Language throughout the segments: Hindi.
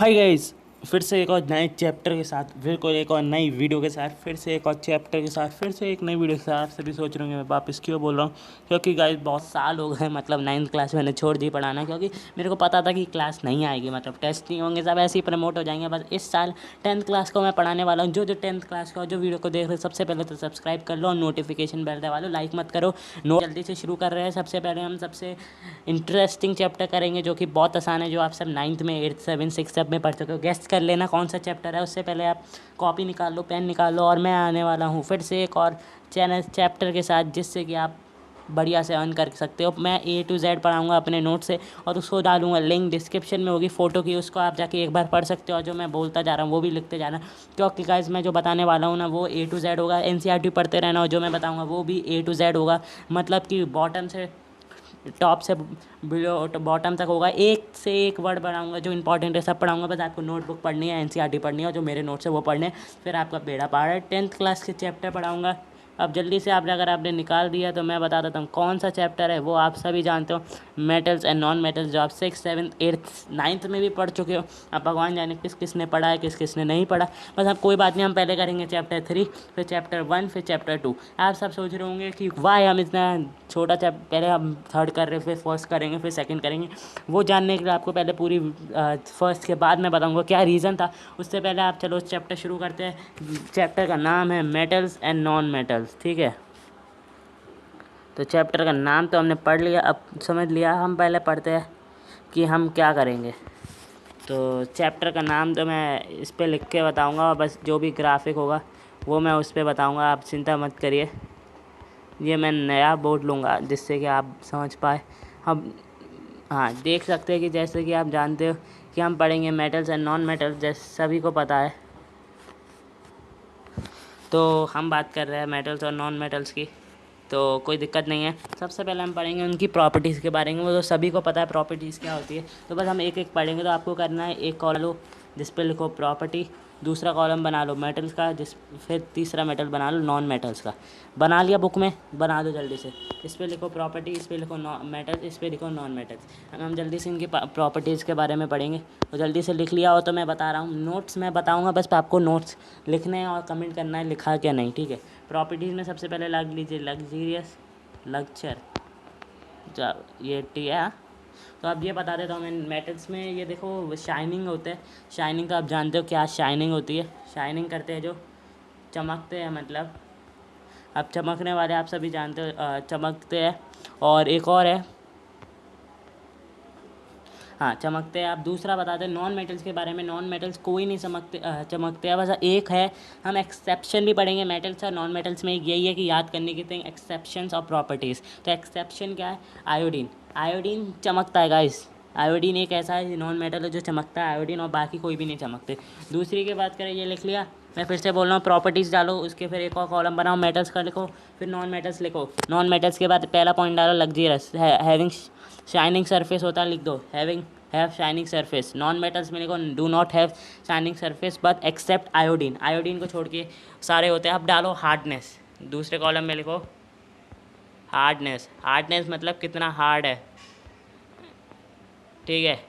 हाय गाइस, फिर से एक और नए चैप्टर के साथ, फिर कोई एक और नई वीडियो के साथ, फिर से एक और चैप्टर के साथ, फिर से एक नई वीडियो के साथ सभी सोच रहे होंगे मैं वापस क्यों बोल रहा हूँ। क्योंकि गाइस बहुत साल हो गए, मतलब 9th क्लास मैंने छोड़ दी पढ़ाना, क्योंकि मेरे को पता था कि क्लास नहीं आएगी, मतलब टेस्ट नहीं होंगे, सब ऐसे ही प्रमोट हो जाएंगे। बस इस साल 10th क्लास को मैं पढ़ाने वाला हूँ। जो जो 10th क्लास का जो वीडियो को देख रहे हो, सबसे पहले तो सब्सक्राइब कर लो और नोटिफिकेशन बेल दबा लो, लाइक मत करो। जल्दी से शुरू कर रहे हैं। सबसे पहले हम सबसे इंटरेस्टिंग चैप्टर करेंगे जो कि बहुत आसान है, जो आप सब 9th में 8th 7th 6th सब में पढ़ चुके हो। गेस्ट कर लेना कौन सा चैप्टर है। उससे पहले आप कॉपी निकाल लो, पेन निकाल लो, और मैं आने वाला हूँ फिर से एक और चैनल चैप्टर के साथ, जिससे कि आप बढ़िया से अर्न कर सकते हो। मैं A to Z पढ़ाऊँगा अपने नोट से, और उसको डालूंगा, लिंक डिस्क्रिप्शन में होगी फ़ोटो की, उसको आप जाके एक बार पढ़ सकते हो। और जो मैं बोलता जा रहा हूँ वो भी लिखते जाना, क्योंकि गाइस मैं जो बताने वाला हूँ ना वो A to Z होगा। NCERT पढ़ते रहना, और जो मैं बताऊँगा वो भी A to Z होगा, मतलब कि बॉटम से टॉप से बिलो बॉटम तक होगा। एक से एक वर्ड पढ़ाऊँगा, जो इंपॉर्टेंट है सब पढ़ाऊँगा। बस आपको नोटबुक पढ़नी है, NCERT पढ़नी है, और जो मेरे नोट्स है वो पढ़ने हैं, फिर आपका बेड़ा पार है। 10th क्लास के चैप्टर पढ़ाऊँगा। अब जल्दी से आपने, अगर आपने निकाल दिया तो मैं बता देता हूँ कौन सा चैप्टर है। वो आप सभी जानते हो, मेटल्स एंड नॉन मेटल्स, जो आप 6th 7th 8th 9th में भी पढ़ चुके हो। अब भगवान जाने किस किस ने पढ़ा है, किस किस ने नहीं पढ़ा। बस अब कोई बात नहीं, हम पहले करेंगे चैप्टर 3, फिर चैप्टर 1, फिर चैप्टर 2। आप सब सोच रहे होंगे कि वाई हम इतना छोटा चैप्टर, पहले हम थर्ड कर रहे हैं, फिर फर्स्ट करेंगे, फिर सेकंड करेंगे। वो जानने के लिए आपको पहले पूरी फर्स्ट के बाद मैं बताऊंगा क्या रीज़न था। उससे पहले आप चलो चैप्टर शुरू करते हैं। चैप्टर का नाम है मेटल्स एंड नॉन मेटल्स, ठीक है। तो चैप्टर का नाम तो हमने पढ़ लिया, अब समझ लिया। हम पहले पढ़ते हैं कि हम क्या करेंगे। तो चैप्टर का नाम तो मैं इस पे लिख के बताऊंगा, और बस जो भी ग्राफिक होगा वो मैं उस पे बताऊंगा, आप चिंता मत करिए। ये मैं नया बोर्ड लूँगा जिससे कि आप समझ पाए। हम हाँ देख सकते हैं कि जैसे कि आप जानते हो कि हम पढ़ेंगे मेटल्स एंड नॉन मेटल्स, जैसे सभी को पता है। तो हम बात कर रहे हैं मेटल्स और नॉन मेटल्स की, तो कोई दिक्कत नहीं है। सबसे पहले हम पढ़ेंगे उनकी प्रॉपर्टीज़ के बारे में। वो तो सभी को पता है प्रॉपर्टीज़ क्या होती है, तो बस हम एक एक पढ़ेंगे। तो आपको करना है, एक कॉलम लो जिस पे लिखो प्रॉपर्टी, दूसरा कॉलम बना लो मेटल्स का, फिर तीसरा मेटल बना लो नॉन मेटल्स का। बना लिया, बुक में बना दो जल्दी से। इस पे लिखो प्रॉपर्टी, इस पे लिखो मेटल्स, इस पे लिखो नॉन मेटल्स। हम जल्दी से इनकी प्रॉपर्टीज़ के बारे में पढ़ेंगे। तो जल्दी से लिख लिया हो तो मैं बता रहा हूँ, नोट्स मैं बताऊँगा, बस आपको नोट्स लिखने हैं और कमेंट करना है लिखा क्या नहीं, ठीक है। प्रॉपर्टीज़ में सबसे पहले लग लीजिए लग्जीरियस, लक्चर, ये टी है। तो अब ये बता देता हूँ मैं, मेटल्स में ये देखो शाइनिंग होते हैं। शाइनिंग तो आप जानते हो क्या शाइनिंग होती है। शाइनिंग करते हैं जो चमकते हैं, मतलब अब चमकने वाले आप सभी जानते हो, चमकते हैं। और एक और है, हाँ चमकते हैं। आप दूसरा बताते हैं नॉन मेटल्स के बारे में। नॉन मेटल्स कोई नहीं चमकते हैं, बस एक है। हम एक्सेप्शन भी पढ़ेंगे मेटल्स और नॉन मेटल्स में। यही है कि याद करने की थिंग, एक्सेप्शंस और प्रॉपर्टीज़। तो एक्सेप्शन क्या है, आयोडीन। आयोडीन चमकता है गाइस। आयोडीन एक ऐसा है नॉन मेटल है जो चमकता है, आयोडीन, और बाकी कोई भी नहीं चमकते। दूसरी की बात करें, ये लिख लिया। मैं फिर से बोल रहा हूँ, प्रॉपर्टीज़ डालो, उसके फिर एक और कॉलम बनाओ, मेटल्स का लिखो, फिर नॉन मेटल्स लिखो। नॉन मेटल्स के बाद पहला पॉइंट डालो लग्जीरियस, हैविंग शाइनिंग सरफेस होता है, लिख दो have shining surface. Non metals में लिखो do not have shining surface but except iodine, iodine को छोड़ के सारे होते हैं। अब डालो हार्डनेस, दूसरे कॉलम में लिखो हार्डनेस। हार्डनेस मतलब कितना हार्ड है, ठीक है।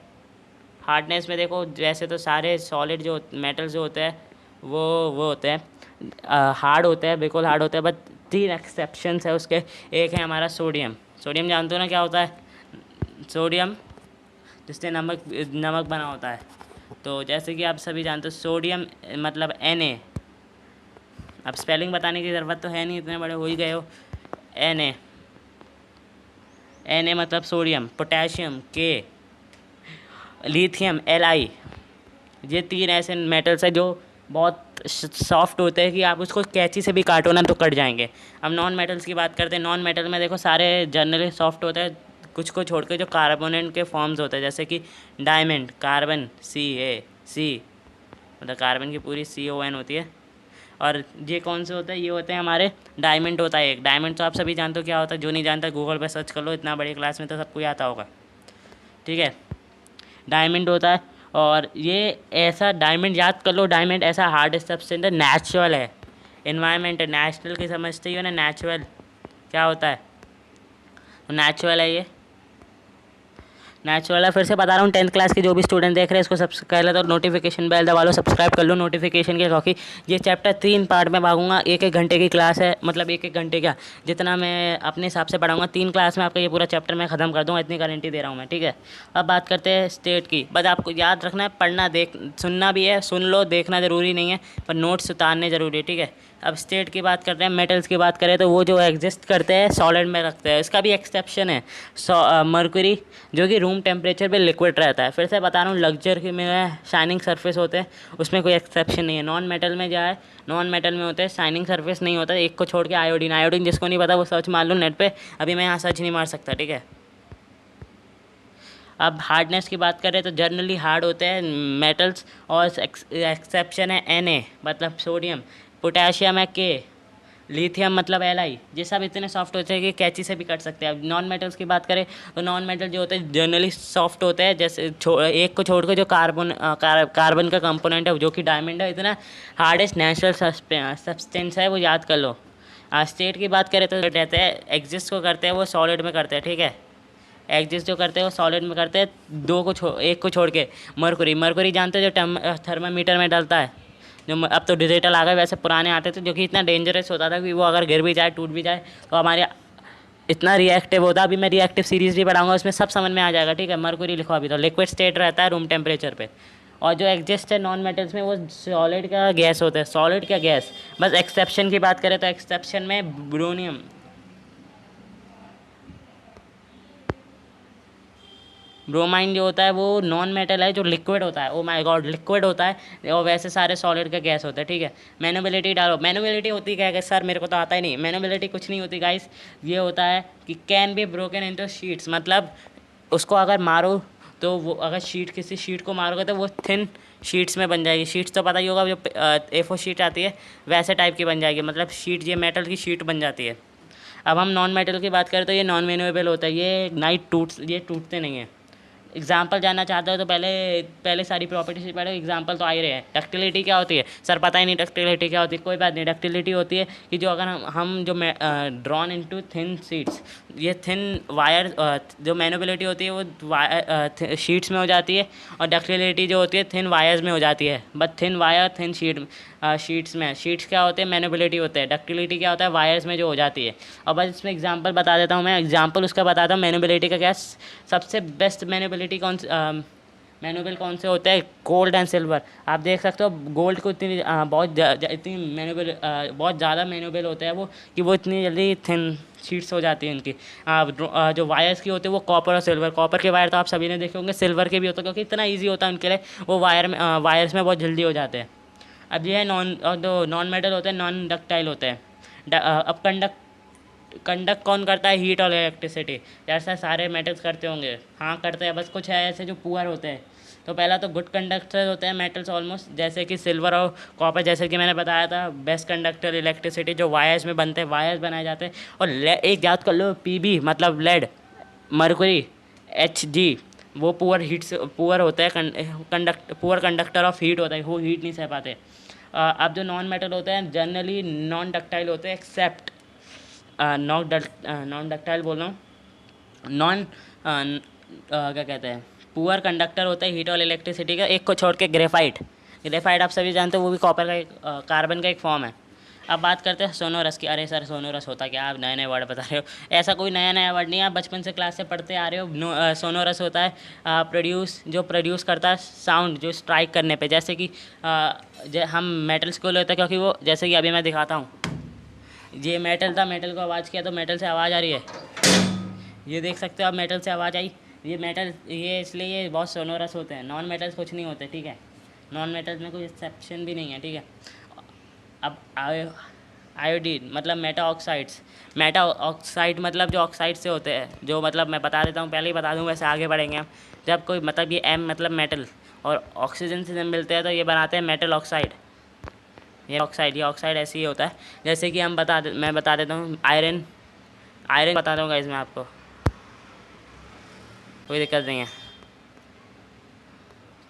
हार्डनेस में देखो, वैसे तो सारे सॉलिड जो मेटल्स जो होते हैं वो होते हैं हार्ड होते हैं, बिल्कुल हार्ड होते हैं, बट 3 एक्सेप्शंस है उसके। एक है हमारा सोडियम। सोडियम जानते हो ना क्या होता है, सोडियम जिससे नमक नमक बना होता है। तो जैसे कि आप सभी जानते हो सोडियम मतलब Na। अब स्पेलिंग बताने की ज़रूरत तो है नहीं, इतने बड़े हो ही गए हो। Na, Na मतलब सोडियम। पोटेशियम के, लिथियम Li। ये 3 ऐसे मेटल्स है जो बहुत सॉफ्ट होते हैं कि आप उसको कैंची से भी काटो ना तो कट जाएंगे। अब नॉन मेटल्स की बात करते हैं। नॉन मेटल में देखो सारे जनरली सॉफ्ट होते हैं, कुछ को छोड़ के जो कार्बोनेट के फॉर्म्स होते हैं, जैसे कि डायमंड, कार्बन Ca, मतलब कार्बन की पूरी CON होती है। और ये कौन से होता है, ये होते हैं हमारे डायमंड होता है एक। डायमंड तो आप सभी जानते हो क्या होता है, जो नहीं जानता गूगल पर सर्च कर लो, इतना बड़ी क्लास में तो सबको ही आता होगा, ठीक है। डायमंड होता है, और ये ऐसा डायमंड याद कर लो, डायमंड ऐसा हार्ड सब्सटेंस है, नेचुरल है। इन्वायरमेंट है, नेचुरल की समझते ही हो ना, नेचुरल क्या होता है, नेचुरल है ये। नेचुरल है। फिर से बता रहा हूँ, 10th क्लास के जो भी स्टूडेंट देख रहे हैं इसको सब्सक्राइब कर लो, नोटिफिकेशन बेल दबा लो, सब्सक्राइब कर लो नोटिफिकेशन के, क्योंकि ये चैप्टर 3 पार्ट में भागूंगा। 1-1 घंटे की क्लास है, मतलब 1-1 घंटे क्या, जितना मैं अपने हिसाब से पढ़ाऊंगा 3 क्लास में आपका ये पूरा चैप्टर मैं ख़त्म कर दूँगा, इतनी गारंटी दे रहा हूँ मैं, ठीक है। अब बात करते हैं स्टेट की। बस आपको याद रखना है, पढ़ना सुनना भी है, सुन लो, देखना ज़रूरी नहीं है, पर नोट्स उतारने ज़रूरी है, ठीक है। अब स्टेट की बात करते हैं, मेटल्स की बात करें तो वो जो एग्जिस्ट करते हैं सॉलिड में रखते हैं, इसका भी एक्सेप्शन है। मर्क्यूरी जो कि रूम टेम्परेचर पे लिक्विड रहता है। फिर से बता रहा हूँ, लग्जर के में शाइनिंग सरफेस होते हैं, उसमें कोई एक्सेप्शन नहीं है। नॉन मेटल में जाए, नॉन मेटल में होते हैं शाइनिंग सरफेस नहीं होता, एक को छोड़ के आयोडीन। आयोडीन जिसको नहीं पता वो सर्च मार लो नेट पे, अभी मैं यहाँ सर्च नहीं मार सकता, ठीक है। अब हार्डनेस की बात करें तो जनरली हार्ड होते हैं मेटल्स, और एक्सेप्शन है Na मतलब सोडियम, पोटेशियम है K, लिथियम मतलब Li। ये सब इतने सॉफ्ट होते हैं कि कैंची से भी कट सकते हैं। अब नॉन मेटल्स की बात करें तो नॉन मेटल जो होते हैं जनरली सॉफ्ट होते हैं, जैसे एक को छोड़ कर जो कार्बन का कंपोनेंट है जो कि डायमंड है, इतना हार्डेस्ट नेचुरल सब्सटेंस है, वो याद कर लो। स्टेट की बात करें तो रहते हैं, एग्जिस्ट को करते हैं वो सॉलिड में करते हैं, ठीक है। एग्जिस्ट जो करते हैं वो सॉलिड में करते हैं, एक को छोड़ के। मरकुरी जानते हो, जो थर्मामीटर में डलता है, जो अब तो डिजिटल आ गए, वैसे पुराने आते थे जो कि इतना डेंजरस होता था कि वो अगर गिर भी जाए, टूट भी जाए तो हमारे इतना रिएक्टिव होता। अभी मैं रिएक्टिव सीरीज भी पढ़ाऊंगा, उसमें सब समझ में आ जाएगा, ठीक है। मरकुरी लिखो अभी तो, लिक्विड स्टेट रहता है रूम टेम्परेचर पे। और जो एग्जिस्ट है नॉन मेटल्स में, वो सॉलिड का गैस होता है, सॉलिड का गैस। बस एक्सेप्शन की बात करें तो एक्सेप्शन में ब्रोनियम, ब्रोमाइन जो होता है वो नॉन मेटल है, जो लिक्विड होता है, ओ माय गॉड लिक्विड होता है, और वैसे सारे सॉलिड का गैस होता है, ठीक है। मैनोबिलिटी डालो, मैनोबिलिटी होती क्या है सर, मेरे को तो आता ही नहीं। मैनोबिलिटी कुछ नहीं होती गाइस, ये होता है कि can be broken into sheets, मतलब उसको अगर मारो तो वो, अगर किसी शीट को मारोगे तो वो थिन शीट्स में बन जाएगी। शीट्स तो पता ही होगा, जो A4 शीट आती है वैसे टाइप की बन जाएगी, मतलब शीट, ये मेटल की शीट बन जाती है। अब हम नॉन मेटल की बात करें तो ये नॉन मेनुएबल होता है, ये टूटते नहीं हैं। एग्जाम्पल जानना चाहते हो तो पहले पहले सारी प्रॉपर्टी से पहले एग्जाम्पल तो आ ही रहे हैं। डक्टिलिटी क्या होती है सर, पता ही नहीं डक्टिलिटी क्या होती है, कोई बात नहीं। डक्टिलिटी होती है कि जो अगर हम जो ड्रॉन इनटू थिन शीट्स, ये थिन वायर, जो मैनुबिलिटी होती है वो शीट्स में हो जाती है, और डक्टिलिटी जो होती है थिन वायर्स में हो जाती है। But thin wire thin sheets में, शीट्स क्या होते हैं, मैनुबिलिटी होते हैं। डक्टिलिटी क्या होता है, वायर्स में जो हो जाती है। और बस इसमें एग्जांपल बता देता हूँ मैं, एग्जांपल उसका बताता हूँ मैनुबिलिटी का। क्या सबसे बेस्ट मैनुबिलिटी मैनुबल कौन से होते हैं, गोल्ड एंड सिल्वर। आप देख सकते हो गोल्ड को इतनी इतनी मैनुबल, बहुत ज़्यादा मैनुबल होता है वो, कि वो इतनी जल्दी थिन शीट्स हो जाती हैं उनकी। जो वायर्स की होती है वो कॉपर और सिल्वर, कॉपर के वायर तो आप सभी ने देखे होंगे, सिल्वर के भी होते हैं, क्योंकि इतना ईजी होता है उनके लिए, वो वायर्स में बहुत जल्दी हो जाते हैं। अब ये है जो नॉन मेटल होते हैं, नॉन डक्टाइल होते हैं। अब कंडक्ट कौन करता है, हीट और इलेक्ट्रिसिटी, जैसा सारे मेटल्स करते होंगे। हाँ करते हैं, बस कुछ है ऐसे जो पुअर होते हैं। तो पहला तो गुड कंडक्टर होते हैं मेटल्स ऑलमोस्ट, जैसे कि सिल्वर और कॉपर, जैसे कि मैंने बताया था। बेस्ट कंडक्टर इलेक्ट्रिसिटी, जो वायर्स में बनते हैं, वायर्स बनाए जाते हैं। और एक याद कर लो, Pb मतलब लेड, मरकुरी, Hg वो पुअर होता है, पुअर कंडक्टर ऑफ हीट होता है, वो हीट नहीं सह पाते। अब जो नॉन मेटल होते हैं जनरली नॉन डक्टाइल होते हैं, एक्सेप्ट नॉन डक्टाइल बोल रहा हूँ, नॉन क्या कहते हैं, पुअर कंडक्टर होता है हीट और इलेक्ट्रिसिटी का, एक को छोड़ के ग्रेफाइट आप सभी जानते हो, वो भी कॉपर का एक कार्बन का एक फॉर्म है। अब बात करते हैं सोनोरस की। अरे सर सोनोरस होता क्या, आप नए नए वर्ड बता रहे हो। ऐसा कोई नया वर्ड नहीं है, आप बचपन से क्लास से पढ़ते आ रहे हो। सोनोरस होता है प्रोड्यूस करता है साउंड, जो स्ट्राइक करने पे, जैसे कि हम मेटल्स को लेते हैं, क्योंकि वो, जैसे कि अभी मैं दिखाता हूँ, ये मेटल था, मेटल को आवाज़ किया तो मेटल से आवाज़ आ रही है, ये देख सकते हो आप, मेटल से आवाज़ आई। ये इसलिए ये बहुत सोनोरस होते हैं। नॉन मेटल्स कुछ नहीं होते, ठीक है। नॉन मेटल्स में कोई एक्सेप्शन भी नहीं है, ठीक है। अब आयोडीन मतलब मेटा ऑक्साइड मतलब जो ऑक्साइड से होते हैं, जो मतलब मैं बता देता हूँ, पहले ही बता दूँ, वैसे आगे बढ़ेंगे हम। जब कोई मतलब ये M मतलब मेटल और ऑक्सीजन से जब मिलते हैं तो ये बनाते हैं मेटल ऑक्साइड। ये ऑक्साइड ऐसे ही होता है, जैसे कि मैं बता देता हूँ, आयरन बता दूँगा इसमें आपको, कोई दिक्कत नहीं है।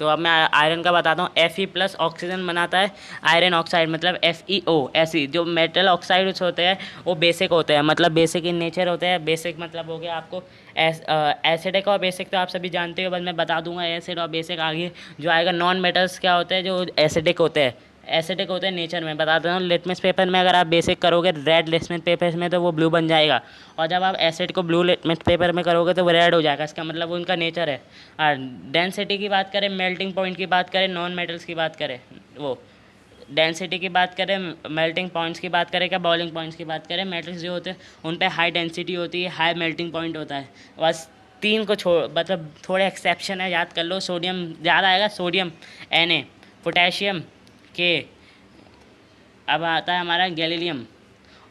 तो अब मैं आयरन का बताता हूँ। Fe+ ऑक्सीजन बनाता है आयरन ऑक्साइड, मतलब FeO। ऐसी जो मेटल ऑक्साइड्स होते हैं वो बेसिक होते हैं, मतलब बेसिक इन नेचर होते हैं। बेसिक मतलब हो गया आपको एसिडिक और बेसिक तो आप सभी जानते हो, बस मैं बता दूंगा एसिड और बेसिक आगे जो आएगा। नॉन मेटल्स क्या होते हैं, जो एसिडिक होते हैं, एसिडिक होते हैं नेचर में। बता देता हूँ, लिटमस पेपर में अगर आप बेसिक करोगे रेड लिटमस पेपर में तो वो ब्लू बन जाएगा, और जब आप एसिड को ब्लू लिटमस पेपर में करोगे तो वो रेड हो जाएगा। इसका मतलब वो उनका नेचर है। और डेंसिटी की बात करें, मेल्टिंग पॉइंट की बात करें, नॉन मेटल्स की बात करें, वो डेंसिटी की बात करें, मेल्टिंग पॉइंट्स की बात करें, क्या बॉइलिंग पॉइंट्स की बात करें, मेटल्स जो होते हैं उन पे हाई डेंसिटी होती है, हाई मेल्टिंग पॉइंट होता है। बस तीन को छोड़, मतलब थोड़े एक्सेप्शन है, याद कर लो। सोडियम ज़्यादा आएगा, सोडियम Na, पोटेशियम के, अब आता है हमारा गैलीलियम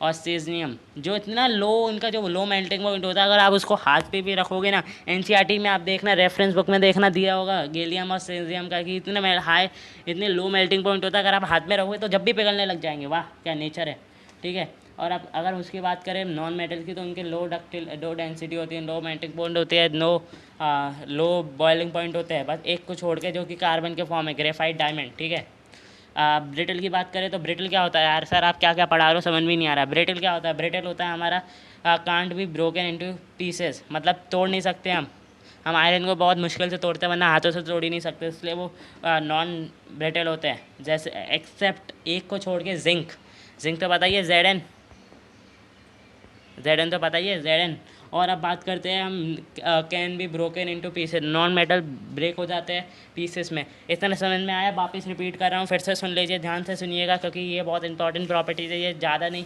और सीज़नियम, जो इतना लो, उनका जो लो मेल्टिंग पॉइंट होता है, अगर आप उसको हाथ पे भी रखोगे ना, एनसीईआरटी में आप देखना, रेफरेंस बुक में देखना दिया होगा गैलियम और सीज़नियम का, कि इतने हाई, इतने लो मेल्टिंग पॉइंट होता है, अगर आप हाथ में रखोगे तो जब भी पिघलने लग जाएंगे। वाह क्या नेचर है, ठीक है। और अब अगर उसकी बात करें नॉन मेटल की, तो उनके लो डेंसिटी होती है, लो मेल्टिंग पॉइंट होती है, लो बॉइलिंग पॉइंट होते हैं, बस एक को छोड़ के, जो कि कार्बन के फॉर्म है, ग्रेफाइट डायमंड, ठीक है। ब्रिटल की बात करें तो ब्रिटल क्या होता है यार, सर आप क्या क्या पढ़ा रहे हो, समझ में नहीं आ रहा। ब्रिटल क्या होता है, ब्रिटल होता है हमारा can't be broken into pieces, मतलब तोड़ नहीं सकते हम आयरन को बहुत मुश्किल से तोड़ते हैं, वरना हाथों से तोड़ ही नहीं सकते, इसलिए वो नॉन ब्रिटल होते हैं। जैसे एक्सेप्ट एक को छोड़ के जिंक, जिंक तो बताइए, जेड एन तो बताइए, जेड। और अब बात करते हैं हम, can be broken into pieces, non metal break हो जाते हैं पीसेस में। इतना समझ में आया, वापस रिपीट कर रहा हूँ, फिर से सुन लीजिए, ध्यान से सुनिएगा, क्योंकि ये बहुत इंपॉर्टेंट प्रॉपर्टीज़ है। ये ज़्यादा नहीं,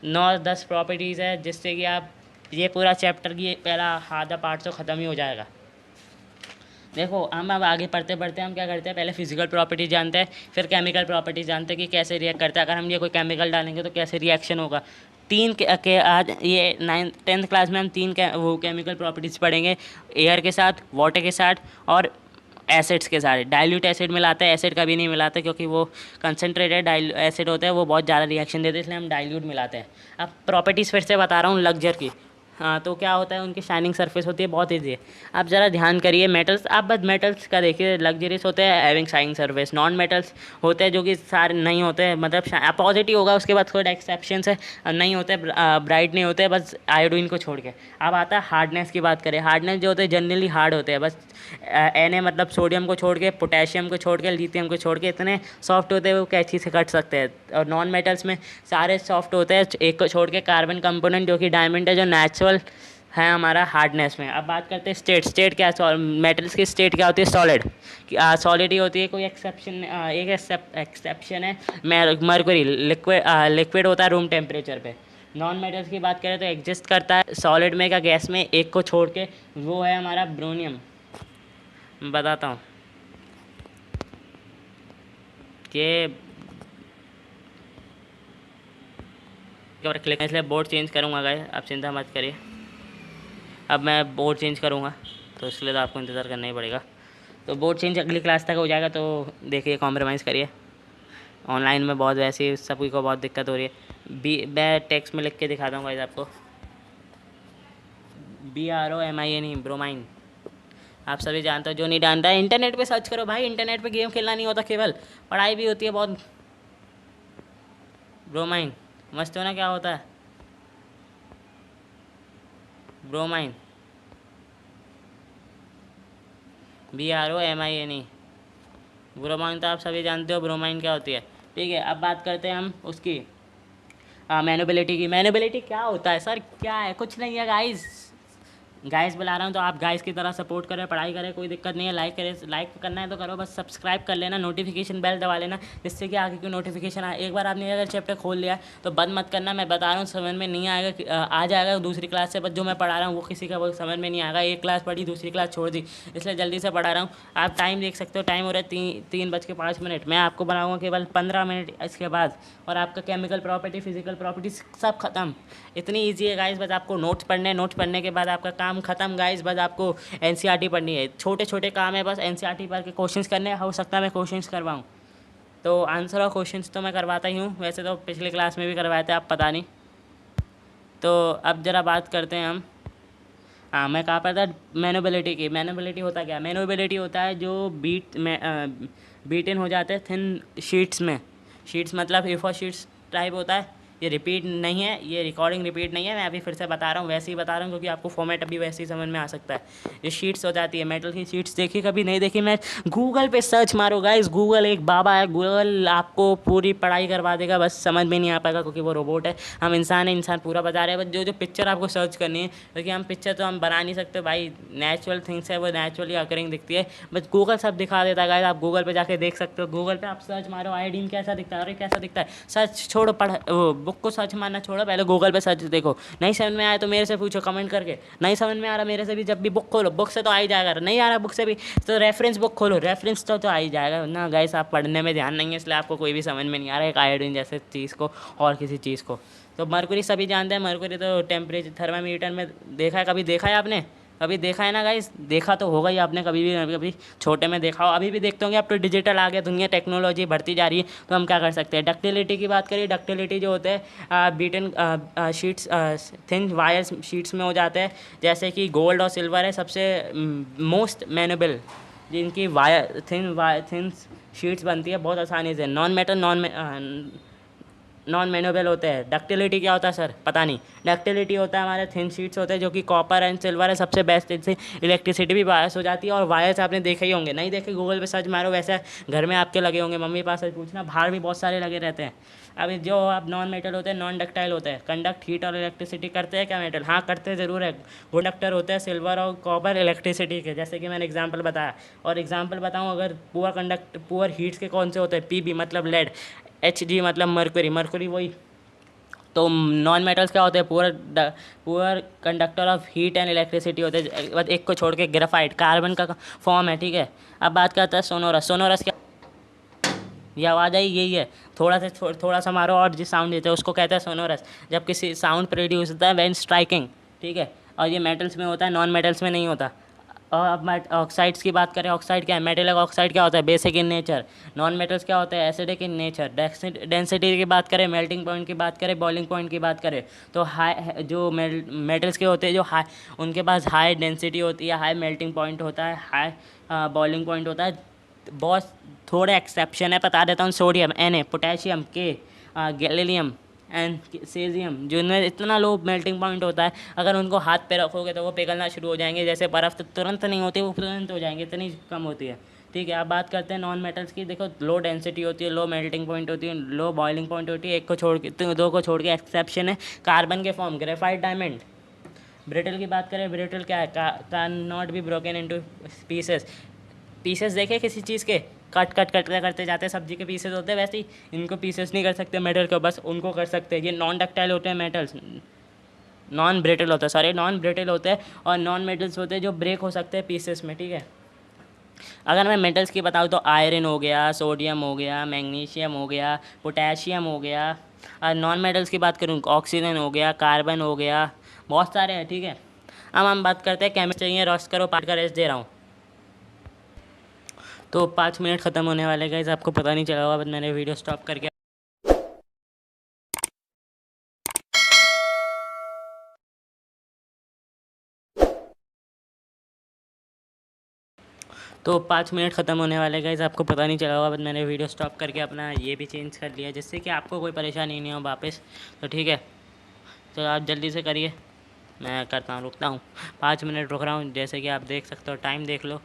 9-10 प्रॉपर्टीज़ है, जिससे कि आप ये पूरा चैप्टर की पहला आधा पार्ट तो ख़त्म ही हो जाएगा। देखो हम अब आगे पढ़ते पढ़ते हम क्या करते हैं, पहले फिजिकल प्रॉपर्टीज जानते हैं, फिर केमिकल प्रॉपर्टीज जानते हैं कि कैसे रिएक्ट करता है। अगर हम ये कोई केमिकल डालेंगे तो कैसे रिएक्शन होगा। आज ये 9th क्लास में हम वो केमिकल प्रॉपर्टीज़ पढ़ेंगे, एयर के साथ, वाटर के साथ और एसिड्स के साथ। डाइल्यूट एसिड मिलाते हैं, एसिड कभी नहीं मिलाते, क्योंकि वो कंसनट्रेटेड एसिड होता है, वो बहुत ज़्यादा रिएक्शन देते हैं, इसलिए हम डाइल्यूट मिलाते हैं। अब प्रॉपर्टीज़ फिर से बता रहा हूँ लग्जर की। हाँ, तो क्या होता है, उनकी शाइनिंग सरफेस होती है, बहुत ईजी है। आप ज़रा ध्यान करिए, मेटल्स, आप बस मेटल्स का देखिए, लग्जरियस होते हैं, having shining surface. Non metals होते हैं जो कि सारे नहीं होते हैं, मतलब पॉजिटिव होगा, उसके बाद थोड़े एक्सेप्शंस है, नहीं होते, ब्राइट नहीं होते, बस आयोडीन को छोड़ के। अब आता है हार्डनेस की बात करें, हार्डनेस जो होते हैं जनरली हार्ड होते हैं, बस Na मतलब सोडियम को छोड़ के, पोटेशियम को छोड़ के, लिथियम को छोड़ के, इतने सॉफ्ट होते हैं वो कैंची से कट सकते हैं। और नॉन मेटल्स में सारे सॉफ्ट होते हैं, एक को छोड़ के, कार्बन कंपोनेंट जो कि डायमंड है, जो नेचुरल है हमारा हार्डनेस में। अब बात करते हैं स्टेट क्या है, मेटल्स की स्टेट क्या होती है, सॉलिड, सॉलिड ही होती है। कोई एक्सेप्शन, एक एक्सेप्शन है मरकरी, लिक्विड होता है रूम टेम्परेचर पे। नॉन मेटल्स की बात करें तो एग्जिस्ट करता है सॉलिड में का गैस में, एक को छोड़ के, वो है हमारा ब्रोनियम। बताता हूँ कि क्लिक, इसलिए बोर्ड चेंज करूँगा गाइस, आप चिंता मत करिए। अब मैं बोर्ड चेंज करूँगा तो इसलिए तो आपको इंतज़ार करना ही पड़ेगा। तो बोर्ड चेंज अगली क्लास तक हो जाएगा, तो देखिए कॉम्प्रोमाइज़ करिए। ऑनलाइन में बहुत वैसे सभी को बहुत दिक्कत हो रही है। मैं टेक्स्ट में लिख के दिखाता हूँ गाइस आपको, BROMINE, ब्रोमाइन। आप सभी जानते हो, जो नहीं जानता है इंटरनेट पे सर्च करो भाई, इंटरनेट पे गेम खेलना नहीं होता केवल, पढ़ाई भी होती है बहुत। ब्रोमाइन मस्त हो ना, क्या होता है ब्रोमाइन, BROMINE, ब्रोमाइन। तो आप सभी जानते हो ब्रोमाइन क्या होती है, ठीक है। अब बात करते हैं हम उसकी मैनुबिलिटी की। मैनुबिलिटी क्या होता है सर, क्या है, कुछ नहीं है गाइस बुला रहा हूँ तो आप गाइस की तरह सपोर्ट करें, पढ़ाई करें, कोई दिक्कत नहीं है। लाइक करना है तो करो, बस सब्सक्राइब कर लेना, नोटिफिकेशन बेल दबा लेना, जिससे कि आगे की नोटिफिकेशन आए। एक बार आपने अगर चैप्टर खोल लिया तो बंद मत करना, मैं बता रहा हूँ, समझ में नहीं आएगा, आ जाएगा दूसरी क्लास से, बस जो मैं पढ़ा रहा हूँ वो किसी का वो समझ में नहीं आएगा। एक क्लास पढ़ी, दूसरी क्लास छोड़ दी, इसलिए जल्दी से पढ़ा रहा हूँ। आप टाइम देख सकते हो, टाइम हो रहा है 3:05। मैं आपको बनाऊँगा केवल 15 मिनट इसके बाद, और आपका केमिकल प्रॉपर्टी, फिजिकल प्रॉपर्टी सब खत्म। इतनी ईजी है गाइस, बस आपको नोट्स पढ़ने के बाद आपका काम खत्म गाइस। बस आपको एनसीईआरटी पढ़नी है, छोटे छोटे काम है, बस एनसीईआरटी पढ़ के क्वेश्चंस करने हैं। हो सकता है मैं क्वेश्चंस करवाऊँ, तो आंसर और क्वेश्चंस तो मैं करवाता ही हूँ, वैसे तो पिछले क्लास में भी करवाए थे, आप पता नहीं। तो अब ज़रा बात करते हैं हम हाँ, मैं कहाँ पर था, मैनुबिलिटी की। मैनुबिलिटी होता क्या है? मैनुबिलिटी होता है जो बीट इन हो जाते हैं थिन शीट्स में। शीट्स मतलब ए फोर शीट्स टाइप होता है। ये रिपीट नहीं है, ये रिकॉर्डिंग रिपीट नहीं है, मैं अभी फिर से बता रहा हूँ, वैसे ही बता रहा हूँ क्योंकि आपको फॉर्मेट अभी वैसे ही समझ में आ सकता है। ये शीट्स हो जाती है, मेटल की शीट्स देखी कभी? नहीं देखी? मैं गूगल पे सर्च मारो गाइस, गूगल एक बाबा है, गूगल आपको पूरी पढ़ाई करवा देगा, बस समझ में नहीं आ पाएगा क्योंकि वो रोबोट है। हम इंसान है, इंसान पूरा बता रहे हैं, बस जो जो पिक्चर आपको सर्च करनी है, क्योंकि हम पिक्चर तो हम बना नहीं सकते भाई, नेचुरल थिंग्स है वो नेचुरली अकरिंग दिखती है, बस गूगल सब दिखा देता है गाइस। आप गूगल पे जाके देख सकते हो, गूगल पे आप सर्च मारो आयोडीन कैसा दिखता है, अरे कैसा दिखता है, सर्च छोड़ो, पढ़ वो बुक को सर्च मारना छोड़ो, पहले गूगल पे सर्च देखो। नहीं समझ में आया तो मेरे से पूछो कमेंट करके, नहीं समझ में आ रहा मेरे से भी, जब भी बुक खोलो, बुक से तो आ ही जाएगा, नहीं आ रहा बुक से भी तो रेफरेंस बुक खोलो, रेफरेंस तो आ ही जाएगा ना गाइस। आप पढ़ने में ध्यान नहीं है इसलिए आपको कोई भी समझ में नहीं आ रहा है एक आयोडीन जैसे चीज़ को और किसी चीज़ को। तो मरकुरी सभी जानते हैं, मरकुरी तो टेम्परेचर थर्मामीटर में देखा है, कभी देखा है आपने? कभी देखा है ना गाइस, देखा तो होगा ही आपने कभी भी, कभी छोटे में देखा हो, अभी भी देखते होंगे। अब तो डिजिटल आ गया, दुनिया टेक्नोलॉजी बढ़ती जा रही है, तो हम क्या कर सकते हैं। डक्टिलिटी की बात करिए, डक्टिलिटी जो होते हैं beaten sheets thin wires sheets में हो जाते हैं, जैसे कि गोल्ड और सिल्वर है सबसे मोस्ट मैनेबल, जिनकी थिन शीट्स बनती है बहुत आसानी से। नॉन मैनुअल होते हैं। डक्टिलिटी क्या होता है सर? पता नहीं। डक्टिलिटी होता है हमारे थिन शीट्स होते हैं जो कि कॉपर एंड सिल्वर है सबसे बेस्ट, इससे इलेक्ट्रिसिटी भी बायस हो जाती है। और वायर्स आपने देखे ही होंगे, नहीं देखे गूगल पे सर्च मारो, वैसे घर में आपके लगे होंगे, मम्मी पास से पूछना, बाहर भी बहुत सारे लगे रहते हैं। अभी जो आप नॉन मेटल होते हैं, नॉन डक्टाइल होते हैं, कंडक्ट हीट और इलेक्ट्रिसिटी करते हैं क्या मेटल? हाँ करते ज़रूर है। कंडक्टर होते हैं सिल्वर और कॉपर इलेक्ट्रिसिटी के, जैसे कि मैंने एग्जांपल बताया। और एग्जांपल बताऊँ अगर पुअर हीट्स के कौन से होते हैं? पीबी मतलब लेड, Hg मतलब मरकरी, मरकरी वही। तो नॉन मेटल्स क्या होते हैं? Poor conductor of heat and electricity होते हैं, बस एक को छोड़ के ग्रेफाइट कार्बन का फॉर्म है, ठीक है। अब बात करते हैं सोनोरस। सोनोरस क्या, ये आवाज़ आई, यही है। थोड़ा सा मारो और जिस साउंड देते हैं उसको कहते हैं सोनोरस, जब किसी साउंड प्रोड्यूस होता है व्हेन स्ट्राइकिंग, ठीक है। और ये मेटल्स में होता है, नॉन मेटल्स में नहीं होता। और अब ऑक्साइड्स की बात करें, ऑक्साइड क्या है? मेटेलिक ऑक्साइड क्या होता है? Basic in nature. Non metals क्या होता है? Acidic in nature. डेंसिटी की बात करें, मेल्टिंग पॉइंट की बात करें, बॉइलिंग पॉइंट की बात करें, तो हाई जो मेटल्स के होते हैं जो हाई, उनके पास हाई डेंसिटी होती है, हाई मेल्टिंग पॉइंट होता है, हाई बॉइलिंग पॉइंट होता है। बहुत थोड़े एक्सेप्शन है, बता देता हूँ। Sodium Na, potassium K, gallium and caesium, जिनमें इतना लो मेल्टिंग पॉइंट होता है, अगर उनको हाथ पे रखोगे तो वो पिघलना शुरू हो जाएंगे। जैसे बर्फ़ तो तुरंत नहीं होती, वो तुरंत हो जाएंगे, इतनी कम होती है, ठीक है। अब बात करते हैं नॉन मेटल्स की। देखो लो डेंसिटी होती है, लो मेल्टिंग पॉइंट होती है, लो बॉइलिंग पॉइंट होती है, एक को छोड़ के दो को छोड़ के एक्सेप्शन है कार्बन के फॉर्म, ग्रेफाइट, डायमंड। ब्रिटल की बात करें, ब्रिटल क्या है? Can not be broken into pieces. Pieces देखे किसी चीज़ के? कट करते जाते हैं, सब्जी के पीसेस होते हैं, वैसे ही इनको पीसेस नहीं कर सकते मेटल को, बस उनको कर सकते हैं। ये नॉन डक्टाइल होते हैं मेटल्स, नॉन ब्रिटल होता है, सॉरी नॉन ब्रिटल होते हैं। और नॉन मेटल्स होते हैं जो ब्रेक हो सकते हैं पीसेस में, ठीक है। अगर मैं मेटल्स की बताऊँ तो आयरन हो गया, सोडियम हो गया, मैग्नीशियम हो गया, पोटेशियम हो गया। और नॉन मेटल्स की बात करूँ, ऑक्सीजन हो गया, कार्बन हो गया, बहुत सारे हैं, ठीक है। अब हम बात करते हैं केमिस्ट्री। ये रेस्ट करो, पार्ट का रेस्ट दे रहा हूँ। तो 5 मिनट ख़त्म होने वाले गाइस, आपको पता नहीं चला होगा, बस मैंने वीडियो स्टॉप करके। तो 5 मिनट ख़त्म होने वाले गाइस, आपको पता नहीं चला होगा, बस मैंने वीडियो स्टॉप करके अपना ये भी चेंज कर लिया, जिससे कि आपको कोई परेशानी नहीं हो वापस। तो ठीक है, तो आप जल्दी से करिए, मैं करता हूँ, रुकता हूँ। 5 मिनट रुक रहा हूँ, जैसे कि आप देख सकते हो, टाइम देख लो,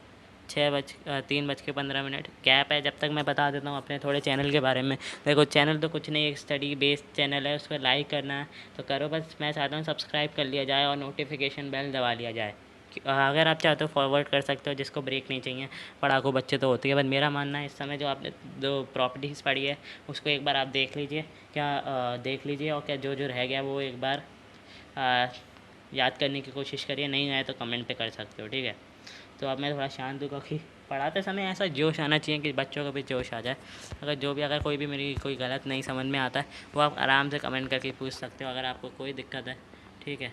3:15 गैप है। जब तक मैं बता देता हूँ अपने थोड़े चैनल के बारे में। देखो चैनल तो कुछ नहीं, एक स्टडी बेस्ड चैनल है, उसको लाइक करना है तो करो, बस मैं चाहता हूँ सब्सक्राइब कर लिया जाए और नोटिफिकेशन बेल दबा लिया जाए। अगर आप चाहते हो फॉरवर्ड कर सकते हो, जिसको ब्रेक नहीं चाहिए, पढ़ाकू बच्चे तो होती है, बस मेरा मानना है इस समय जो आपने जो प्रॉपर्टीज़ पढ़ी है उसको एक बार आप देख लीजिए, क्या देख लीजिए, और क्या जो जो रह गया वो एक बार याद करने की कोशिश करिए। नहीं आए तो कमेंट पे कर सकते हो, ठीक है। तो अब मैं थोड़ा शांत हूँ क्योंकि पढ़ाते समय ऐसा जोश आना चाहिए कि बच्चों को भी जोश आ जाए। अगर कोई भी मेरी कोई गलत नहीं समझ में आता है वो आप आराम से कमेंट करके पूछ सकते हो, अगर आपको कोई दिक्कत है, ठीक है।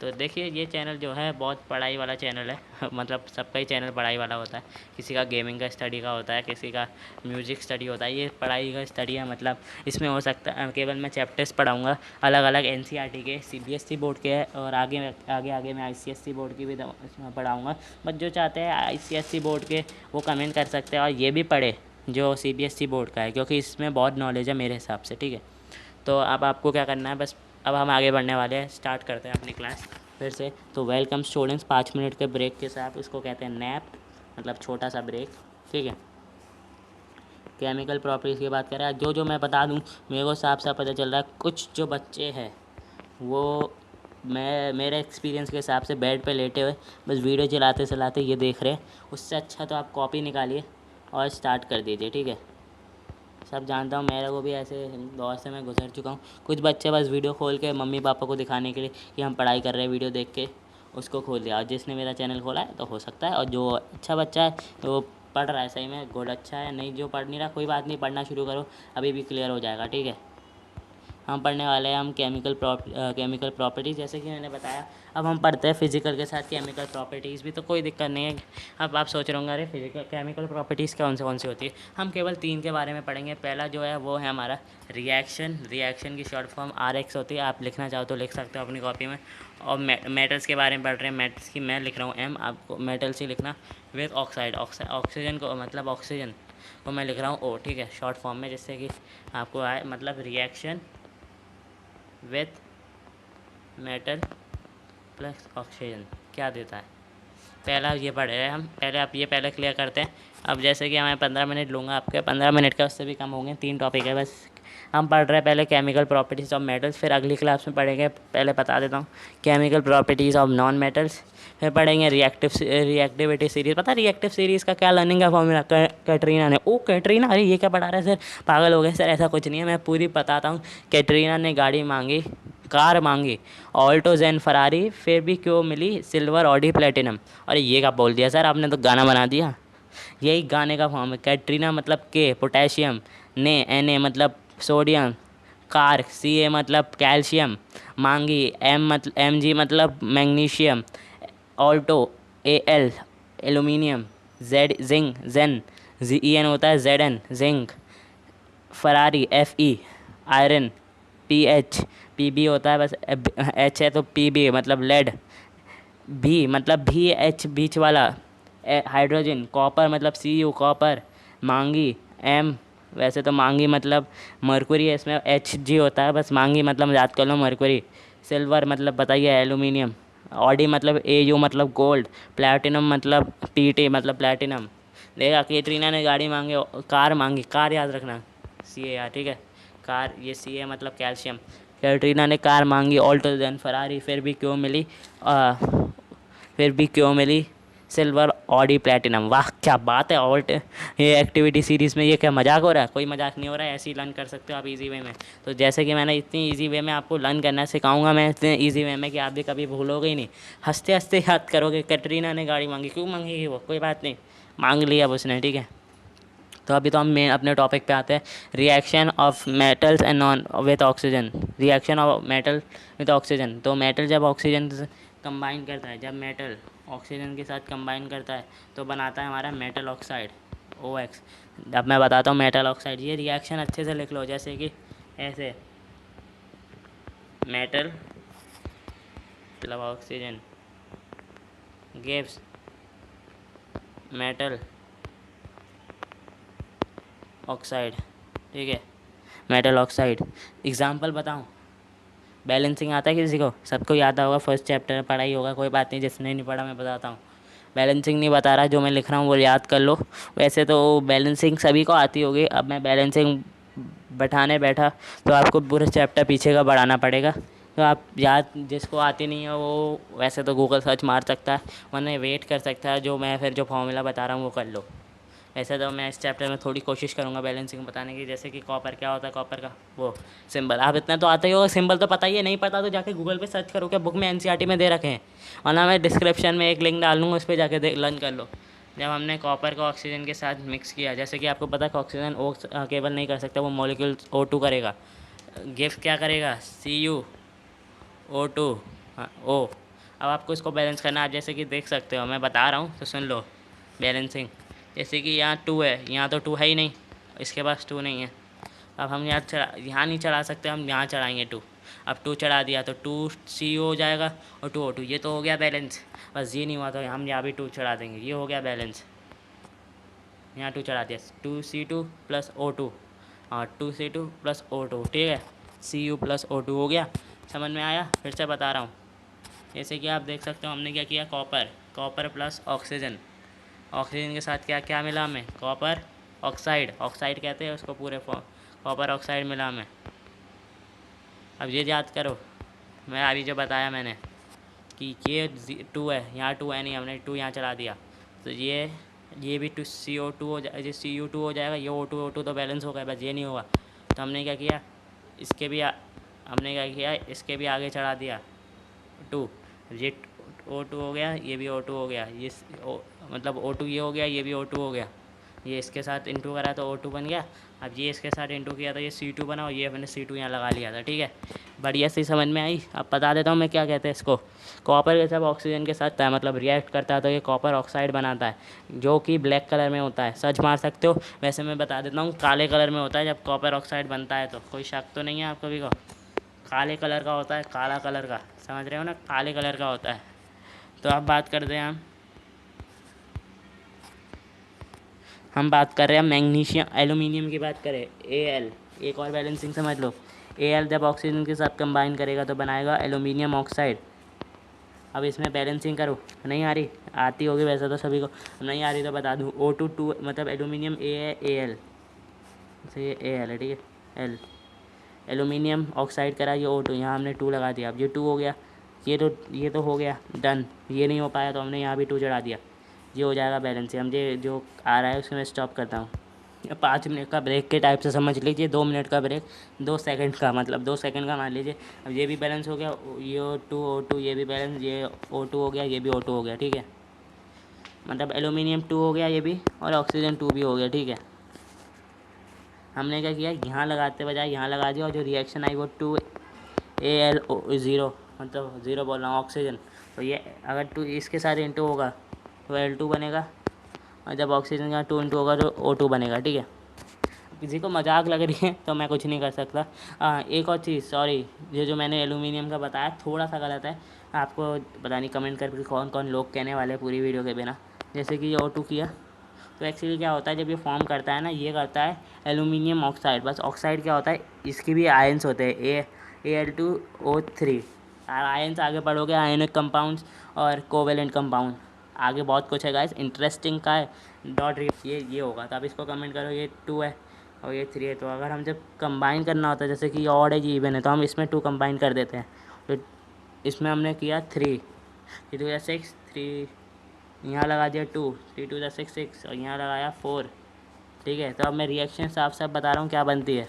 तो देखिए ये चैनल जो है बहुत पढ़ाई वाला चैनल है मतलब सबका ही चैनल पढ़ाई वाला होता है, किसी का गेमिंग का स्टडी का होता है, किसी का म्यूजिक स्टडी होता है, ये पढ़ाई का स्टडी है। मतलब इसमें हो सकता है केवल मैं चैप्टर्स पढ़ाऊँगा अलग अलग NCERT के, CBSE बोर्ड के और आगे आगे आगे मैं ICSE बोर्ड की भी इसमें पढ़ाऊँगा। बट जो चाहते हैं ICSE बोर्ड के वो कमेंट कर सकते हैं और ये भी पढ़े जो CBSE बोर्ड का है, क्योंकि इसमें बहुत नॉलेज है मेरे हिसाब से, ठीक है। तो अब आपको क्या करना है, बस अब हम आगे बढ़ने वाले हैं, स्टार्ट करते हैं अपनी क्लास फिर से। तो वेलकम स्टूडेंट्स, 5 मिनट के ब्रेक के साथ, इसको कहते हैं नैप, मतलब छोटा सा ब्रेक, ठीक है। केमिकल प्रॉपर्टीज़ की बात करें, जो मैं बता दूं मेरे को साफ साफ पता चल रहा है कुछ जो बच्चे हैं वो मेरे एक्सपीरियंस के हिसाब से बेड पे लेटे हुए बस वीडियो चलाते चलाते ये देख रहे हैं। उससे अच्छा तो आप कॉपी निकालिए और स्टार्ट कर दीजिए, ठीक है। सब जानता हूँ, मेरे को भी ऐसे दौर से मैं गुजर चुका हूँ। कुछ बच्चे बस वीडियो खोल के मम्मी पापा को दिखाने के लिए कि हम पढ़ाई कर रहे हैं, वीडियो देख के उसको खोल दिया। और जिसने मेरा चैनल खोला है तो हो सकता है, और जो अच्छा बच्चा है तो वो पढ़ रहा है सही में, गुड, अच्छा है। नहीं जो पढ़ नहीं रहा कोई बात नहीं, पढ़ना शुरू करो, अभी भी क्लियर हो जाएगा, ठीक है। हम पढ़ने वाले हैं हम केमिकल प्रॉपर्टीज़, जैसे कि मैंने बताया। अब हम पढ़ते हैं फिजिकल के साथ केमिकल प्रॉपर्टीज़ भी, तो कोई दिक्कत नहीं है। अब आप सोच रहे होंगे अरे फिजिकल केमिकल प्रॉपर्टीज़ कौन सी होती है। हम केवल 3 के बारे में पढ़ेंगे। पहला जो है वो है हमारा रिएक्शन की शॉर्ट फॉर्म RX होती है, आप लिखना चाहो तो लिख सकते हो अपनी कॉपी में। और मेटल्स के बारे में पढ़ रहे हैं, मेटल्स की मैं लिख रहा हूँ M, आपको मेटल्स ही लिखना। विद ऑक्सीजन को, मतलब ऑक्सीजन को मैं लिख रहा हूँ O, ठीक है, शॉर्ट फॉर्म में, जिससे कि आपको आए। मतलब reaction with metal plus oxygen क्या देता है, पहला ये पढ़ रहे हैं हम। पहले आप ये पहले क्लियर करते हैं। अब जैसे कि मैं 15 मिनट लूँगा आपके, 15 मिनट का उससे भी कम होंगे, 3 टॉपिक है बस। हम पढ़ रहे हैं पहले केमिकल प्रॉपर्टीज़ ऑफ मेटल्स, फिर अगली क्लास में पढ़ेंगे, पहले बता देता हूँ, chemical properties of non metals. फिर पढ़ेंगे रिएक्टिविटी सीरीज़। पता है रिएक्टिव सीरीज़ का क्या लर्निंग का फॉर्मूला? कैटरीना ने, ओ कैटरीना, अरे ये क्या पढ़ा रहा है सर, पागल हो गए सर, ऐसा कुछ नहीं है, मैं पूरी बताता हूँ। कैटरीना ने गाड़ी मांगी, कार मांगी, ऑल्टो जेन फरारी, फिर भी क्यों मिली सिल्वर ऑडी प्लेटिनम। अरे ये क्या बोल दिया सर आपने, तो गाना बना दिया। यही गाने का फॉर्म है। कैटरीना मतलब के पोटेशियम, ने Na मतलब सोडियम, कार Ca मतलब कैल्शियम, मांगी Mg मतलब magnesium, Alto Al aluminium, zinc Zen Zen होता है Zn zinc, Ferrari Fe iron, Pb होता है बस, H है तो Pb मतलब लेड, भी मतलब BH बीच वाला, हाइड्रोजन, कॉपर मतलब Cu कॉपर, मांगी M, वैसे तो मांगी मतलब मरकुरी है, इसमें Hg होता है बस, मांगी मतलब याद कर लो मरकुरी, सिल्वर मतलब बताइए एलुमिनियम, ऑडी मतलब Au मतलब गोल्ड, प्लैटिनम मतलब Pt मतलब प्लैटिनम। देखा, कैटरीना ने गाड़ी मांगी, कार मांगी, कार याद रखना Car, ठीक है, कार, ये Ca मतलब कैल्शियम। कैटरीना ने कार मांगी, ऑल्टो देन फरारी, फिर भी क्यों मिली सिल्वर ऑडी प्लेटिनम। वाह क्या बात है। ऑल्ट ये एक्टिविटी सीरीज़ में ये क्या मजाक हो रहा है? कोई मजाक नहीं हो रहा है, ऐसे ही लर्न कर सकते हो आप इजी वे में। तो जैसे कि मैंने इतनी इजी वे में आपको लर्न करना सिखाऊंगा मैं, इतने इजी वे में कि आप भी कभी भूलोगे ही नहीं, हंसते हंसते याद करोगे। कैटरीना ने गाड़ी मांगी, क्यों मांगेगी वो, कोई बात नहीं, मांग लिया अब उसने, ठीक है। तो अभी तो हम मेन अपने टॉपिक पे आते हैं, reaction of metals and non with oxygen. Reaction of metal with oxygen, तो मेटल जब ऑक्सीजन कंबाइन करता है, जब मेटल ऑक्सीजन के साथ कंबाइन करता है तो बनाता है हमारा मेटल ऑक्साइड OX। अब मैं बताता हूँ मेटल ऑक्साइड, ये रिएक्शन अच्छे से लिख लो, जैसे कि ऐसे, मेटल मतलब ऑक्सीजन गिव्स मेटल ऑक्साइड, ठीक है, मेटल ऑक्साइड। एग्जाम्पल बताऊँ, बैलेंसिंग आता है किसी को? सबको याद होगा, फर्स्ट चैप्टर पढ़ाई होगा, कोई बात नहीं, जिसने नहीं पढ़ा मैं बताता हूँ। बैलेंसिंग नहीं बता रहा, जो मैं लिख रहा हूँ वो याद कर लो। वैसे तो बैलेंसिंग सभी को आती होगी, अब मैं बैलेंसिंग बैठाने बैठा तो आपको पूरा चैप्टर पीछे का बढ़ाना पड़ेगा। तो आप याद, जिसको आती नहीं है वो वैसे तो गूगल सर्च मार सकता है, वरना वेट कर सकता है, जो मैं फिर जो फॉर्मूला बता रहा हूँ वो कर लो। वैसे तो मैं इस चैप्टर में थोड़ी कोशिश करूँगा बैलेंसिंग बताने की, जैसे कि कॉपर क्या होता है, कॉपर का वो सिंबल, आप इतना तो आता ही होगा, सिंबल तो पता ही है, नहीं पता तो जाके गूगल पे सर्च करो, क्या बुक में NCERT में दे रखे हैं, वरना मैं डिस्क्रिप्शन में एक लिंक डाल दूँगा, उस पर जाके लर्न कर लो। जब हमने कॉपर को ऑक्सीजन के साथ मिक्स किया, जैसे कि आपको पता है कि ऑक्सीजन O केवल नहीं कर सकता, वो मॉलिक्यूल O2 करेगा, गिफ्ट क्या करेगा CuO2 O, अब आपको इसको बैलेंस करना है। आप जैसे कि देख सकते हो, मैं बता रहा हूँ तो सुन लो। बैलेंसिंग जैसे कि यहाँ 2 है, यहाँ तो 2 है ही नहीं, इसके पास 2 नहीं है। अब हम यहाँ नहीं चढ़ा सकते, हम यहाँ चढ़ाएंगे 2। अब 2 चढ़ा दिया तो 2 CO हो जाएगा और 2 O2। ये तो हो गया बैलेंस। बस ये नहीं हुआ तो हम यहाँ भी 2 चढ़ा देंगे, ये हो गया बैलेंस। यहाँ 2 चढ़ा दिया, 2C2 प्लस O2 और 2C2 प्लस O2, ठीक है। CU प्लस O2 हो गया। समझ में आया? फिर से बता रहा हूँ। जैसे कि आप देख सकते हो हमने क्या किया, कॉपर प्लस ऑक्सीजन। ऑक्सीजन के साथ क्या क्या मिला हमें, कॉपर ऑक्साइड कहते हैं उसको पूरे कॉपर ऑक्साइड मिला हमें। अब ये याद करो, मैं अभी जो बताया मैंने कि ये 2 है, यहाँ 2 है नहीं, हमने 2 यहाँ चला दिया तो ये भी CO2 हो जाए, CU2 हो जाएगा। ये O2 तो बैलेंस हो गया, बस ये नहीं होगा तो हमने क्या किया, इसके भी आगे चढ़ा दिया 2। ये O2 हो गया, ये भी O2 हो गया, मतलब O2 ये हो गया, ये भी O2 हो गया। ये इसके साथ इंटू करा तो O2 बन गया। अब ये इसके साथ इंटू किया तो ये C2 बना और ये मैंने C2 यहाँ लगा लिया था, ठीक है। बढ़िया सी समझ में आई। अब बता देता हूँ मैं क्या कहते हैं इसको। कॉपर के जब ऑक्सीजन के साथ मतलब रिएक्ट करता है तो ये कॉपर ऑक्साइड बनाता है, जो कि ब्लैक कलर में होता है। सर्च मार सकते हो। वैसे मैं बता देता हूँ, काले कलर में होता है जब कॉपर ऑक्साइड बनता है। तो कोई शक तो नहीं है आप कभी को? काले कलर का होता है, काला कलर का, समझ रहे हो ना, काले कलर का होता है। तो अब बात करते हैं हम बात कर रहे हैं मैग्नीशियम एल्यूमिनियम की बात करें, Al। एक और बैलेंसिंग समझ लो, Al जब ऑक्सीजन के साथ कंबाइन करेगा तो बनाएगा एल्यूमिनियम ऑक्साइड। अब इसमें बैलेंसिंग करो, नहीं आ रही, आती होगी वैसे तो सभी को, नहीं आ रही तो बता दूँ। O2 मतलब एल्यूमिनियम A है, Al से, ये Al है, ठीक है। L एल्यूमिनियम ऑक्साइड करा, ये O2, यहाँ हमने 2 लगा दिया। अब ये 2 हो गया, ये तो हो गया डन। ये नहीं हो पाया तो हमने यहाँ भी 2 चढ़ा दिया, ये हो जाएगा बैलेंस। हम ये जो आ रहा है उसमें मैं स्टॉप करता हूँ। 5 मिनट का ब्रेक के टाइप से समझ लीजिए, 2 मिनट का ब्रेक, 2 सेकंड का, मतलब 2 सेकंड का मान लीजिए। अब ये भी बैलेंस हो गया, ये O2 ये भी बैलेंस, ये O2 हो गया, ये भी O2 हो गया, ठीक है। मतलब एल्यूमिनियम 2 हो गया ये भी, और ऑक्सीजन 2 भी हो गया, ठीक है। हमने क्या किया, यहाँ लगाते बजाय यहाँ लगा दिया, और जो रिएक्शन आई वो 2Al0, मतलब 0 बोल रहा हूँ, ऑक्सीजन। तो ये अगर 2 इसके साथ इंटू होगा तो L2 बनेगा, और जब ऑक्सीजन का 2 इंटू होगा तो O2 बनेगा, ठीक है। किसी को मजाक लग रही है तो मैं कुछ नहीं कर सकता। एक और चीज़, सॉरी, ये जो मैंने एल्यूमिनियम का बताया थोड़ा सा गलत है। आपको पता नहीं कमेंट करके कौन कौन लोग कहने वाले हैं पूरी वीडियो के बिना। जैसे कि ये O2 किया तो एक्चुअली क्या होता है, जब ये फॉर्म करता है ना, ये करता है एल्यूमिनियम ऑक्साइड। बस ऑक्साइड क्या होता है, इसकी भी आयंस होते हैं, Al2O3। आयंस आगे पढ़ोगे, आयनिक कंपाउंड्स और कोवेलेंट कंपाउंड, आगे बहुत कुछ है गाइस, इंटरेस्टिंग का है। डॉट ये होगा, तो आप इसको कमेंट करो, ये 2 है और ये 3 है। तो अगर हम जब कंबाइन करना होता है, जैसे कि ऑड है, जी इवन है, तो हम इसमें 2 कंबाइन कर देते हैं। तो इसमें हमने किया 3, 3 2 6, 3 यहाँ लगा दिया 2, 3 2 6 6, और यहाँ लगाया 4, ठीक है। तो अब मैं रिएक्शन साफ साफ बता रहा हूँ क्या बनती है,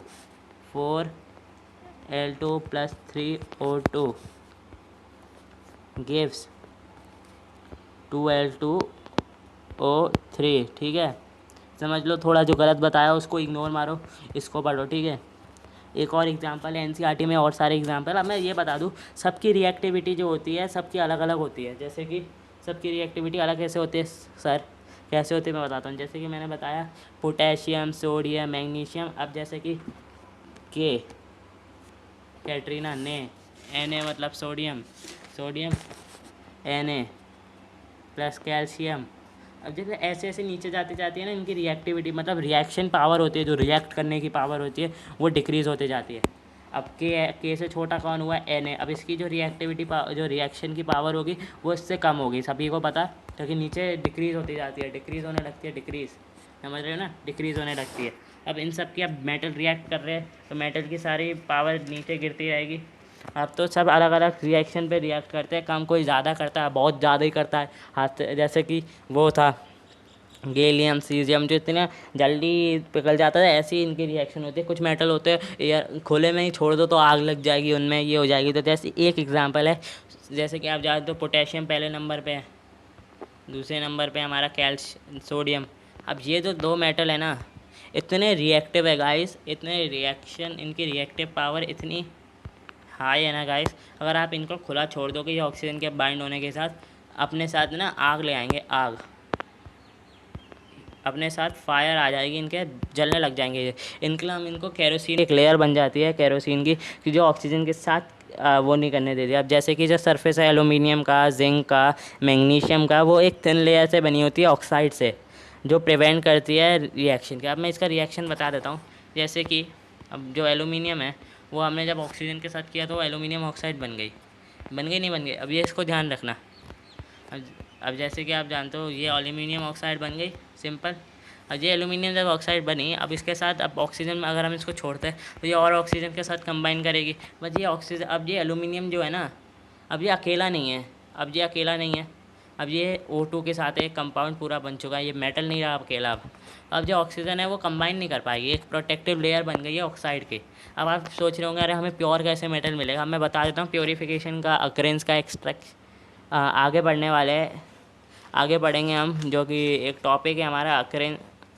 4L2 + 3O2 गिव्स 2L2O3, ठीक है। समझ लो, थोड़ा जो गलत बताया उसको इग्नोर मारो, इसको पढ़ो, ठीक है। एक और एग्जांपल है NCERT में, और सारे एग्जांपल। अब मैं ये बता दूँ, सबकी रिएक्टिविटी जो होती है सबकी अलग अलग होती है। जैसे कि सबकी रिएक्टिविटी अलग कैसे होती है सर, कैसे होती है मैं बताता हूँ। जैसे कि मैंने बताया पोटेशियम, सोडियम, मैग्नीशियम। अब जैसे कि कैटरीना ने, Na मतलब सोडियम Na प्लस कैल्शियम। अब जैसे ऐसे ऐसे नीचे जाती जाती है ना, इनकी रिएक्टिविटी मतलब रिएक्शन पावर होती है, जो रिएक्ट करने की पावर होती है वो डिक्रीज़ होते जाती है। अब के से छोटा कौन हुआ, Na। अब इसकी जो रिएक्टिविटी जो रिएक्शन की पावर होगी वो इससे कम होगी, सभी को पता, क्योंकि नीचे डिक्रीज़ होती जाती है, डिक्रीज़ होने लगती है, डिक्रीज़, समझ रहे हो ना, डिक्रीज़ होने लगती है। अब इन सब की, अब मेटल रिएक्ट कर रहे हैं तो मेटल की सारी पावर नीचे गिरती रहेगी। अब तो सब अलग अलग रिएक्शन पे रिएक्ट करते हैं, काम कोई ज़्यादा करता है, बहुत ज़्यादा ही करता है हाथ, जैसे कि वो था गैलियम, सीजियम, जो इतने जल्दी पिघल जाता है, ऐसी इनकी रिएक्शन होती है। कुछ मेटल होते हैं एयर खुले में ही छोड़ दो तो आग लग जाएगी उनमें, ये हो जाएगी। तो जैसे एक एग्जांपल है, जैसे कि आप जानते हो पोटेशियम पहले नंबर पे है, दूसरे नंबर पे हमारा सोडियम। अब ये जो 2 मेटल है ना, इतने रिएक्टिव है गाइस, इतने रिएक्शन, इनकी रिएक्टिव पावर इतनी हाई है ना गाइस, अगर आप इनको खुला छोड़ दोगे ये ऑक्सीजन के बाइंड होने के साथ अपने साथ ना आग ले आएंगे, आग अपने साथ फायर आ जाएगी, इनके जलने लग जाएंगे ये। इनके लिए हम इनको केरोसिन, एक लेयर बन जाती है केरोसिन की कि जो ऑक्सीजन के साथ वो नहीं करने देती। अब जैसे कि जो सरफेस है एलुमिनियम का, जिंक का, मैग्नीशियम का, वो एक थिन लेयर से बनी होती है ऑक्साइड से, जो प्रिवेंट करती है रिएक्शन के। अब मैं इसका रिएक्शन बता देता हूँ। जैसे कि अब जो एलुमिनियम है वो हमने जब ऑक्सीजन के साथ किया तो एलुमिनियम ऑक्साइड बन गई, नहीं बन गई। अब ये इसको ध्यान रखना। अब जैसे कि आप जानते हो ये एल्यूमिनियम ऑक्साइड बन गई, सिंपल। अब ये एल्यूमिनियम जब ऑक्साइड बनी, अब इसके साथ अब ऑक्सीजन में अगर हम इसको छोड़ते हैं तो ये और ऑक्सीजन के साथ कंबाइन करेगी। बस ये ऑक्सीजन, अब ये एल्यूमिनियम जो है ना, अब ये अकेला नहीं है, अब ये O2 के साथ एक कंपाउंड पूरा बन चुका है, ये मेटल नहीं रहा अकेला। अब जो ऑक्सीजन है वो कंबाइन नहीं कर पाएगी, एक प्रोटेक्टिव लेयर बन गई है ऑक्साइड की। अब आप सोच रहे होंगे अरे हमें प्योर कैसे मेटल मिलेगा। मैं बता देता हूँ प्योरीफिकेशन का, अकरेंस का, एक्सट्रैक्ट आगे बढ़ने वाले हैं, आगे बढ़ेंगे हम, जो कि एक टॉपिक है हमारा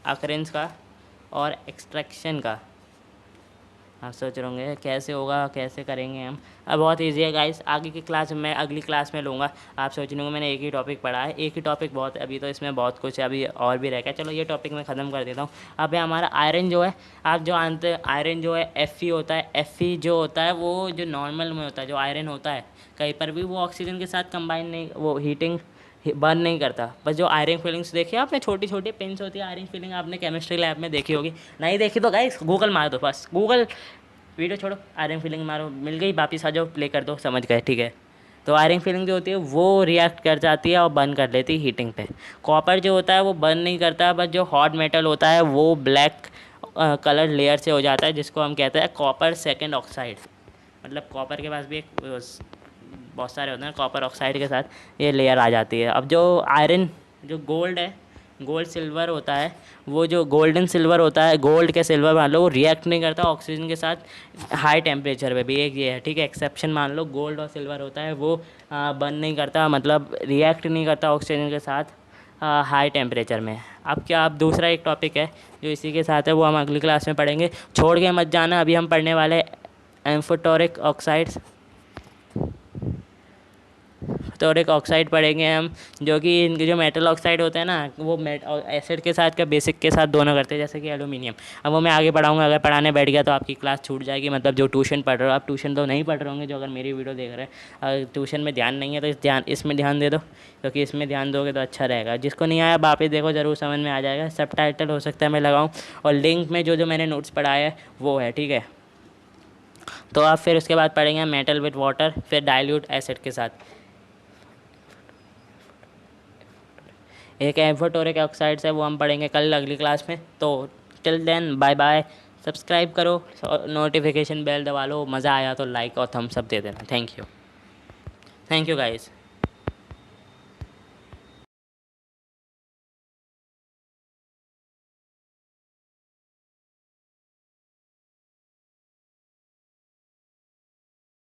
अकरेंस का और एक्सट्रैक्शन का। आप सोच रहे होंगे कैसे होगा, कैसे करेंगे हम। अब बहुत इजी है गाइस, आगे की क्लास में, अगली क्लास में लूँगा। आप सोच रहे होंगे मैंने एक ही टॉपिक पढ़ा है, एक ही टॉपिक बहुत है, अभी तो इसमें बहुत कुछ है, अभी और भी रह गया। चलो ये टॉपिक मैं ख़त्म कर देता हूँ। अब है हमारा आयरन जो है, आप जो जानते हैं आयरन जो है Fe होता है। Fe जो होता है वो जो नॉर्मल में होता है, जो आयरन होता है कहीं पर भी, वो ऑक्सीजन के साथ कंबाइन नहीं, वो हीटिंग बर्न नहीं करता। बस जो आयरन फिलिंग्स देखी आपने, छोटी छोटी पिंस होती है आयरन फिलिंग, आपने केमिस्ट्री लैब में देखी होगी। नहीं देखी तो गाइस गूगल मार दो, बस गूगल, वीडियो छोड़ो, आयरन फिलिंग मारो, मिल गई, वापिस आ जाओ, प्ले कर दो, समझ गए, ठीक है। तो आयरन फिलिंग जो होती है वो रिएक्ट कर जाती है और बर्न कर लेती है हीटिंग पे। कॉपर जो होता है वो बर्न नहीं करता, बस जो हॉट मेटल होता है वो ब्लैक कलर लेयर से हो जाता है, जिसको हम कहते हैं कॉपर सेकेंड ऑक्साइड। मतलब कॉपर के पास भी एक बहुत सारे होते हैं, कॉपर ऑक्साइड के साथ ये लेयर आ जाती है। अब जो आयरन, जो गोल्ड है, गोल्ड सिल्वर होता है, वो जो गोल्डन सिल्वर होता है, गोल्ड के सिल्वर मान लो, वो रिएक्ट नहीं करता ऑक्सीजन के साथ हाई टेम्परेचर पे भी, एक ये है, ठीक है, एक्सेप्शन मान लो। गोल्ड और सिल्वर होता है वो बर्न नहीं करता, मतलब रिएक्ट नहीं करता ऑक्सीजन के साथ हाई टेम्परेचर में। अब क्या, अब दूसरा एक टॉपिक है जो इसी के साथ है, वो हम अगली क्लास में पढ़ेंगे, छोड़ के मत जाना। अभी हम पढ़ने वाले एम्फोटोरिक ऑक्साइड्स, टोरिक ऑक्साइड पढ़ेंगे हम, जो कि इनके जो मेटल ऑक्साइड होते हैं ना, वो एसिड के साथ क्या बेसिक के साथ दोनों करते हैं, जैसे कि एल्यूमिनियम। अब वो मैं आगे पढ़ाऊंगा, अगर पढ़ाने बैठ गया तो आपकी क्लास छूट जाएगी। मतलब जो ट्यूशन पढ़ रहे हो, आप ट्यूशन तो नहीं पढ़ रहे होंगे जो अगर मेरी वीडियो देख रहे हैं, अगर ट्यूशन में ध्यान नहीं है तो इसमें ध्यान दे दो, क्योंकि इसमें ध्यान दोगे तो अच्छा रहेगा। जिसको नहीं आया वापस देखो, ज़रूर समझ में आ जाएगा। सब टाइटल हो सकता है मैं लगाऊँ, और लिंक में जो जो मैंने नोट्स पढ़ाया है वो है, ठीक है। तो आप फिर उसके बाद पढ़ेंगे मेटल विद वाटर, फिर डाइल्यूट एसिड के साथ एक एम्फोटोरिक ऑक्साइड्स है, वो हम पढ़ेंगे कल अगली क्लास में। तो till then bye bye, subscribe करो, नोटिफिकेशन बेल दबा लो, मज़ा आया तो लाइक और थम्स अप दे देना। Thank you guys.